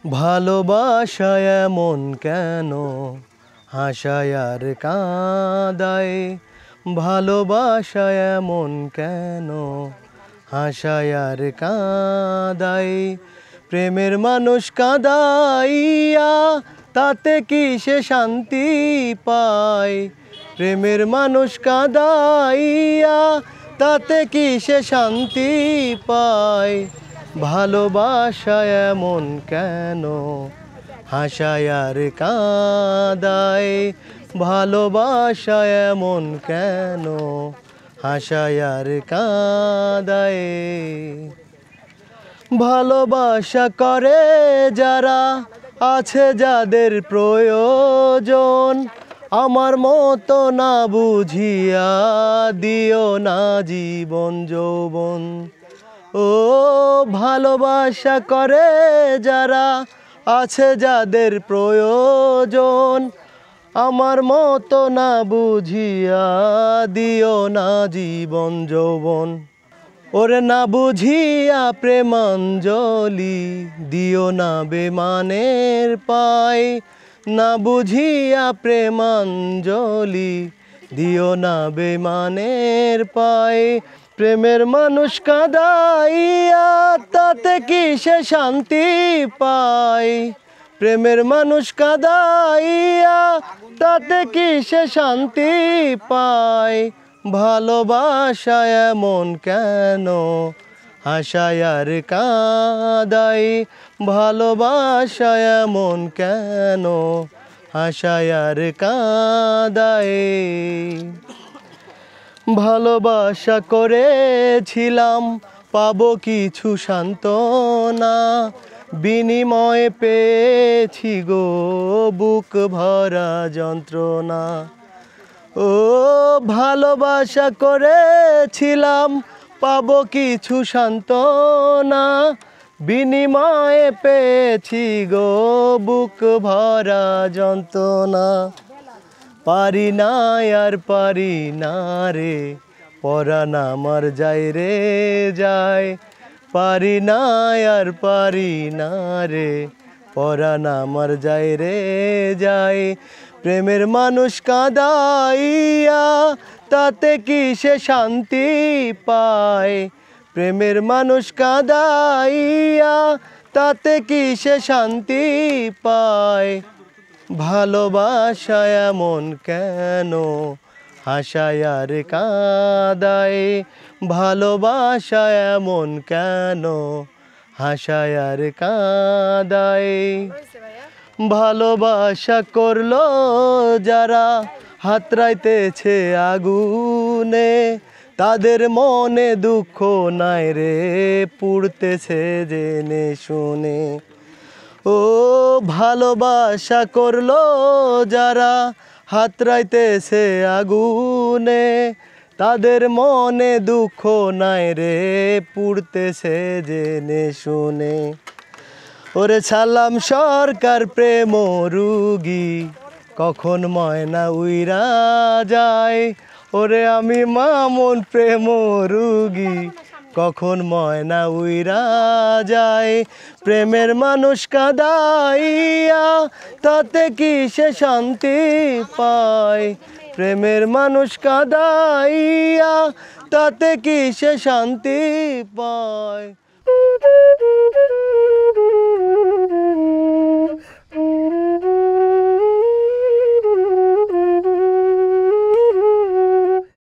ভালোবাসায় এমন কেন হাসায় আর কাঁদায়, ভালোবাসায় এমন কেন হাসায় আর কাঁদায়। প্রেমের মানুষ কাঁদাইয়া তাতে কি সে শান্তি পায়? প্রেমের মানুষ কাঁদাইয়া তাতে কি সে শান্তি পায়? ভালোবাসায় এমন কেন হাসায় আর কাঁদায়, ভালোবাসায় এমন কেন হাসায় আর কাঁদায়। ভালোবাসা করে যারা আছে যাদের প্রয়োজন, আমার মতো না বুঝিয়া দিও না জীবন যৌবন। ও ভালোবাসা করে যারা আছে যাদের প্রয়োজন, আমার মতো না বুঝিয়া দিও না জীবন যৌবন। ওরে না বুঝিয়া প্রেমাঞ্জলি দিও না বেমানের পায়, না বুঝিয়া প্রেমাঞ্জলি দিও না বেমানের পায়। প্রেমের মানুষ কাঁদাইয়া তাতে কি সে শান্তি পায়? প্রেমের মানুষ কাঁদাইয়া তাতে কি সে শান্তি পায়? ভালোবাসায় এমন কেন হাসায় আর কাঁদায়, ভালোবাসায় এমন কেন হাসায় আর কাঁদায়। ভালোবাসা করেছিলাম পাবো কিছু সান্ত্বনা, বিনিময়ে পেয়েছি গো বুক ভরা যন্ত্রণা। ও ভালোবাসা করেছিলাম পাবো কিছু সান্ত্বনা, বিনিময়ে পেয়েছি গো বুক ভরা যন্ত্রণা। পারি না আর পারি না রে পরাণ আমার যায় রে যায়, পারি না আর পারি না রে পরাণ আমার যায় রে যায়। প্রেমের মানুষ কাঁদাইয়া তাতে কি সে শান্তি পায়? প্রেমের মানুষ কাঁদাইয়া তাতে কি সে শান্তি পায়? ভালোবাসায় এমন কেন হাসায় আর কাঁদায়, ভালোবাসায় এমন কেন হাসায় আর কাঁদায়। ভালোবাসা করলো যারা হাতড়াইতেছে আগুনে, তাদের মনে দুঃখ নাই রে পুড়তেছে জেনে শুনে। ও ভালোবাসা করলো যারা হাতড়াইতেছে আগুনে, তাদের মনে দুঃখ নাই রে পুড়তেছে জেনে শুনে। ওরে ছাড়লাম সরকার প্রেম রুগী কখন ময়না উইরা যায়, ওরে আমি মামুন প্রেম রুগী কখন ময়না উইরা যায়। প্রেমের মানুষ কাঁদাইয়া তাতে কি সে শান্তি পায়? প্রেমের মানুষ কাঁদাইয়া তাতে কি সে শান্তি পায়?